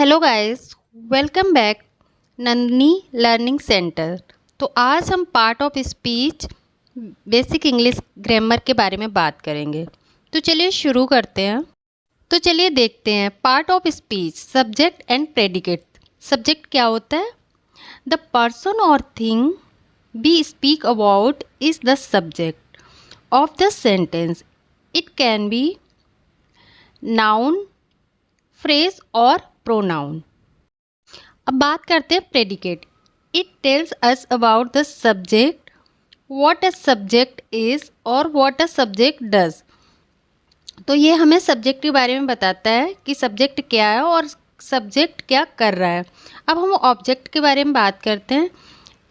Hello guys, welcome back Nandini learning centre. तो आज हम part of speech basic English grammar के बारे में बात करेंगे। तो चलिए शुरू करते हैं। तो चलिए देखते हैं part of speech, subject and predicate. Subject क्या होता है? The person or thing we speak about is the subject of the sentence. It can be noun, phrase or pronoun. अब बात करते हैं predicate. It tells us about the subject, what a subject is or what a subject does. तो ये हमें subject के बारे में बताता है कि सब्जेक्ट क्या है और सब्जेक्ट क्या कर रहा है। अब हम ऑब्जेक्ट के बारे में बात करते हैं।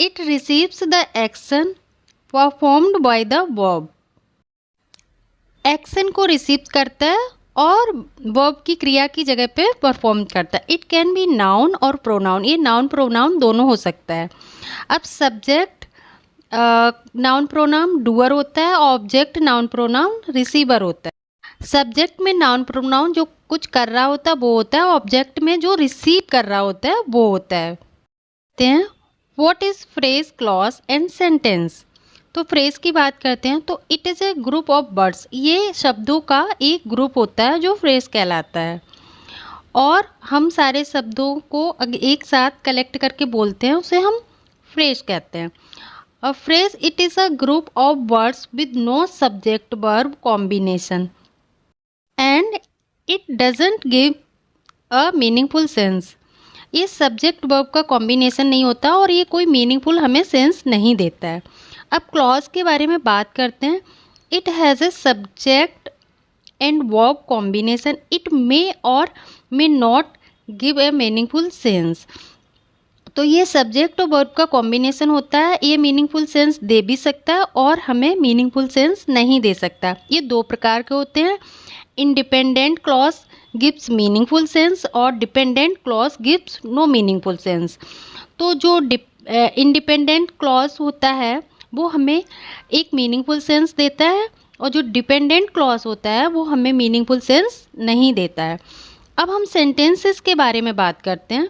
It receives the action performed by the verb. Action को रिसीव करता है और वर्ब की क्रिया की जगह पे परफॉर्म करता है। इट कैन बी नाउन और प्रोनाउन। ये नाउन प्रोनाउन दोनों हो सकता है। अब सब्जेक्ट नाउन प्रोनाउन डूअर होता है, ऑब्जेक्ट नाउन प्रोनाउन रिसीवर होता है। सब्जेक्ट में नाउन प्रोनाउन जो कुछ कर रहा होता है वो होता है, ऑब्जेक्ट में जो रिसीव कर रहा होता है वो होता है। What is phrase, clause and sentence. तो फ्रेज की बात करते हैं तो it is a group of words. ये शब्दों का एक ग्रुप होता है जो फ्रेज कहलाता है, और हम सारे शब्दों को एक साथ कलेक्ट करके बोलते हैं, उसे हम फ्रेज कहते हैं। A phrase it is a group of words with no subject verb combination and it doesn't give a meaningful sense. ये सब्जेक्ट वर्ब का कॉम्बिनेशन नहीं होता और ये कोई मीनिंगफुल हमें सेंस नहीं देता है। अब क्लॉज के बारे में बात करते हैं। It has a subject and verb combination. It may or may not give a meaningful sense. तो ये सब्जेक्ट और वर्ब का कॉम्बिनेशन होता है। ये मीनिंगफुल सेंस दे भी सकता है और हमें मीनिंगफुल सेंस नहीं दे सकता। ये दो प्रकार के होते हैं। Independent clause gives meaningful sense और dependent clause gives no meaningful sense. तो जो इंडिपेंडेंट क्लॉज होता है वो हमें एक मीनिंगफुल सेंस देता है, और जो डिपेंडेंट क्लॉज होता है वो हमें मीनिंगफुल सेंस नहीं देता है। अब हम सेंटेंसेस के बारे में बात करते हैं।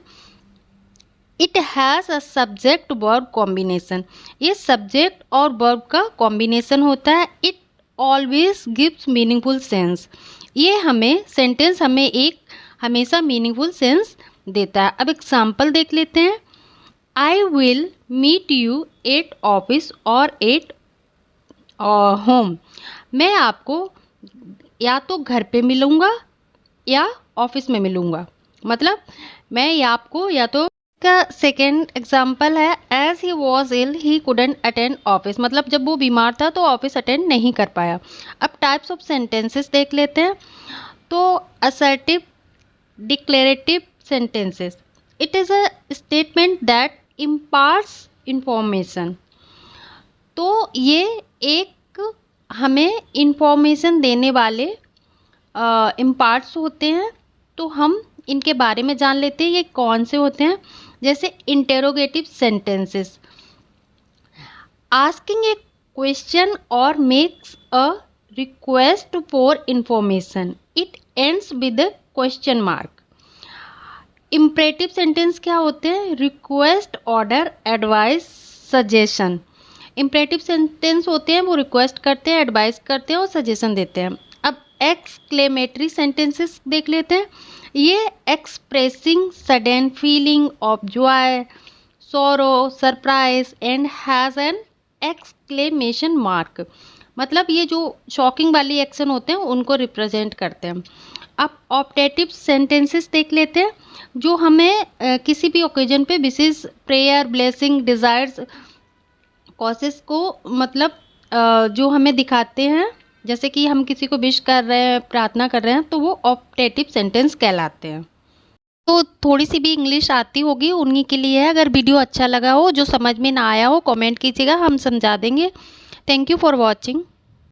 It has a subject verb combination. ये सब्जेक्ट और वर्ब का कॉम्बिनेशन होता है। It always gives meaningful sense. ये हमें सेंटेंस हमें एक हमेशा मीनिंगफुल सेंस देता है। अब एग्जाम्पल देख लेते हैं। I will meet you at office or at home. मैं आपको या तो घर पे मिलूँगा या ऑफिस में मिलूँगा। मतलब मैं या आपको या तो का सेकेंड एग्जाम्पल है, as he was ill he couldn't attend office. मतलब जब वो बीमार था तो ऑफिस अटेंड नहीं कर पाया। अब टाइप्स ऑफ सेंटेंसेस देख लेते हैं। तो assertive, declarative sentences. It is a statement that imparts information. तो ये एक हमें इंफॉर्मेशन देने वाले इम्पार्ट्स होते हैं। तो हम इनके बारे में जान लेते हैं ये कौन से होते हैं। जैसे इंटेरोगेटिव सेंटेंसेस, आस्किंग ए क्वेश्चन और makes a request for information. It ends with question mark. Imperative sentence क्या होते हैं? Request, order, advice, suggestion. Imperative sentence होते हैं वो रिक्वेस्ट करते हैं, एडवाइस करते हैं और सजेशन देते हैं। अब एक्सक्लेमेटरी सेंटेंसेस देख लेते हैं। ये expressing sudden feeling of joy, sorrow, surprise and has an exclamation mark. मतलब ये जो शॉकिंग वाली एक्शन होते हैं उनको रिप्रेजेंट करते हैं। अब ऑप्टेटिव सेंटेंसेस देख लेते हैं, जो हमें किसी भी ओकेजन पे विशेष प्रेयर, ब्लेसिंग, डिज़ायर्स, कॉसेस को मतलब जो हमें दिखाते हैं। जैसे कि हम किसी को विश कर रहे हैं, प्रार्थना कर रहे हैं, तो वो ऑप्टेटिव सेंटेंस कहलाते हैं। तो थोड़ी सी भी इंग्लिश आती होगी उन्हीं के लिए है। अगर वीडियो अच्छा लगा हो, जो समझ में ना आया हो, कमेंट कीजिएगा, हम समझा देंगे। Thank you for watching.